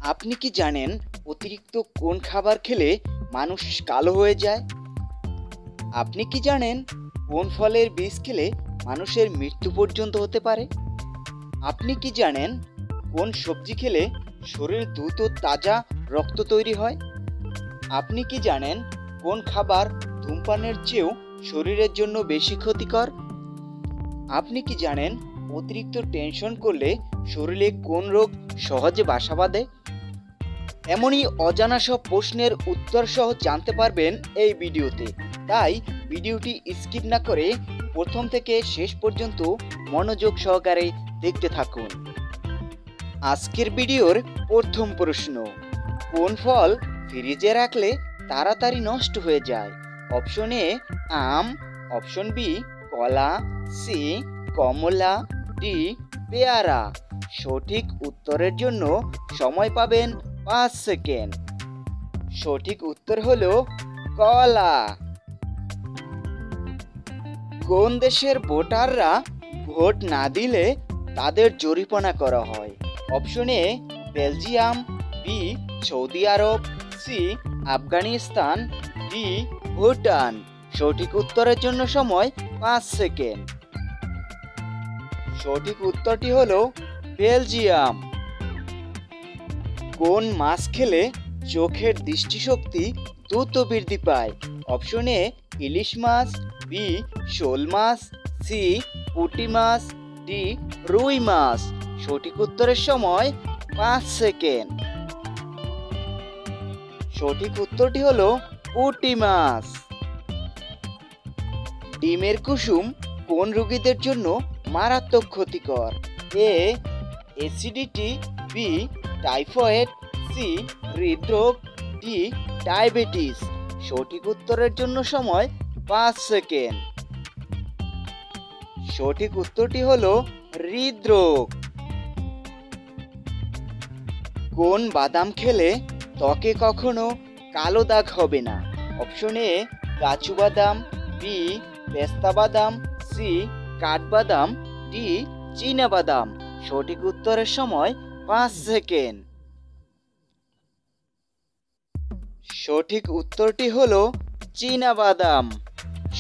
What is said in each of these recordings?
আপনি কি জানেন অতিরিক্ত কোন খাবার খেলে মানুষ কালো হয়ে যায়? আপনি কি জানেন কোন ফলের বীজ খেলে মানুষের মৃত্যু পর্যন্ত হতে পারে? আপনি কি জানেন কোন সবজি খেলে শরীর দ্রুত তাজা রক্ত তৈরি হয়? আপনি কি জানেন কোন খাবার ধূমপানের চেয়েও শরীরের জন্য বেশি ক্ষতিকর? আপনি কি জানেন অতিরিক্ত টেনশন করলে শরীরে কোন রোগ সহজে বাসা বাঁধে? এমনই অজানা সব প্রশ্নের উত্তর সহ জানতে পারবেন এই ভিডিওতে। তাই ভিডিওটি স্কিপ না করে প্রথম থেকে শেষ পর্যন্ত মনোযোগ সহকারে দেখতে থাকুন। আজকের ভিডিওর প্রথম প্রশ্ন, কোন ফল ফ্রিজে রাখলে তাড়াতাড়ি নষ্ট হয়ে যায়? অপশন এ আম, অপশন বি কলা, সি কমলা, ডি পেয়ারা। সঠিক উত্তরের জন্য সময় পাবেন 5 সেকেন্ড। সঠিক উত্তর হলো কলা। কোন দেশের ভোটাররা ভোট না দিলে তাদের জরিমানা করা হয়? Option A Belgium, B Saudi আরব, সি আফগানিস্তান, ডি ভুটান। সঠিক উত্তরের জন্য সময় 5 সেকেন্ড। সঠিক উত্তরটি হলো বেলজিয়াম। কোন মাছ খেলে চোখের দৃষ্টিশক্তি দ্রুত বৃদ্ধি পায়? Option A ilish much, B শোল মাছ, সি পুঁটি মাছ, ডি রুই মাছ। সঠিক উত্তরের সময় 5 সেকেন্ড। সঠিক উত্তরটি হলো পুঁটি মাছ। ডিমের কুসুম কোন রোগীদের জন্য মারাত্মক ক্ষতিকর? এ অ্যাসিডিটি, বি টাইফয়েড, সি হৃদরোগ, ডি ডায়াবেটিস। সঠিক উত্তরের জন্য সময় 5 সেকেন্ড। সঠিক উত্তরটি হলো হৃদরোগ। কোন বাদাম খেলে ত্বকে কখনো কালো দাগ হবে না? অপশন এ কাজু বাদাম, বি পেস্তা বাদাম, সি কাঠবাদাম, ডি চীনা বাদাম। সঠিক উত্তরের সময় 5 সেকেন্ড। সঠিক উত্তরটি হলো চীনা বাদাম।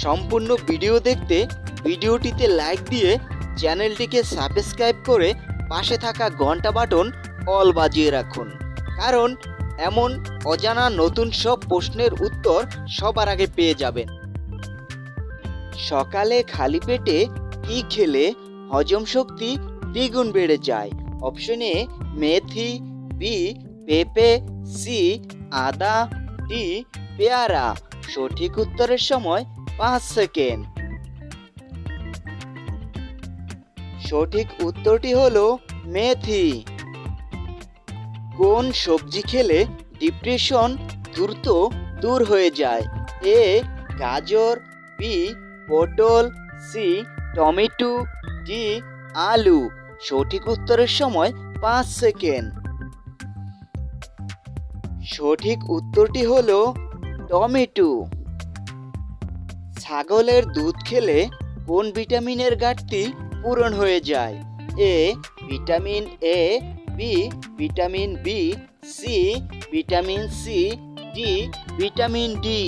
সম্পূর্ণ ভিডিও দেখতে ভিডিওটিতে লাইক দিয়ে চ্যানেলটিকে সাবস্ক্রাইব করে পাশে থাকা ঘন্টা বাটন অল বাজিয়ে রাখুন, কারণ এমন অজানা নতুন সব প্রশ্নের উত্তর সবার আগে পেয়ে যাবেন। সকালে খালি পেটে কি খেলে হজম শক্তি দ্বিগুণ বেড়ে যায়? অপশন এ মেথি, বি পেঁপে, সি আদা, ডি পেয়ারা। সঠিক উত্তরের সময় 5 সেকেন্ড। সঠিক উত্তরটি হলো মেথি। কোন সবজি খেলে ডিপ্রেশন দ্রুত দূর হয়ে যায়? এ গাজর, বি পটল, সি টমেটো, ডি আলু। সঠিক উত্তরের সময় 5 সেকেন্ড। সঠিক উত্তরটি হলো টমেটো। ছাগলের দুধ খেলে কোন ভিটামিনের ঘাটতি পূরণ হয়ে যায়? A vitamin A, B vitamin B, C vitamin C, D vitamin D.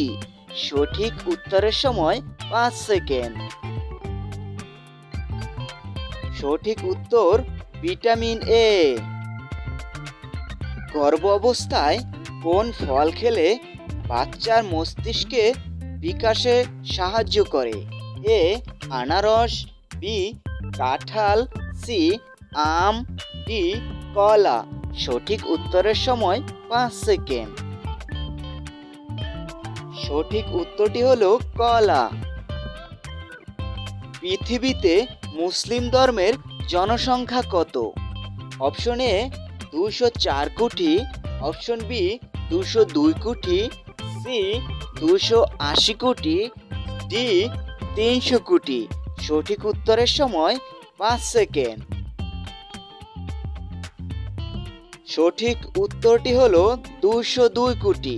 সঠিক উত্তরের সময় 5 সেকেন্ড। সঠিক উত্তর ভিটামিন এ। গর্ভ অবস্থায় কোন ফল খেলে বাচ্চার মস্তিষ্কে বিকাশে সাহায্য করে? এ আনারস, বি কাঁঠাল, সি আম, ডি কলা। সঠিক উত্তরের সময় 5 সেকেন্ড। সঠিক উত্তরটি হলো কলা। পৃথিবীতে মুসলিম ধর্মের জনসংখ্যা কত? অপশন এ 204 কোটি, অপশন বি 202 কোটি, সি 280 কোটি, ডি 300 কোটি। সঠিক উত্তরের সময় 5 সেকেন্ড। সঠিক উত্তরটি হলো 202 কোটি।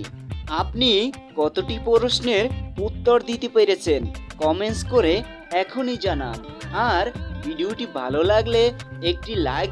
আপনি কতটি প্রশ্নের উত্তর দিতে পেরেছেন কমেন্টস করে এখনই জানান। আর ভিডিওটি ভালো লাগলে একটি লাইক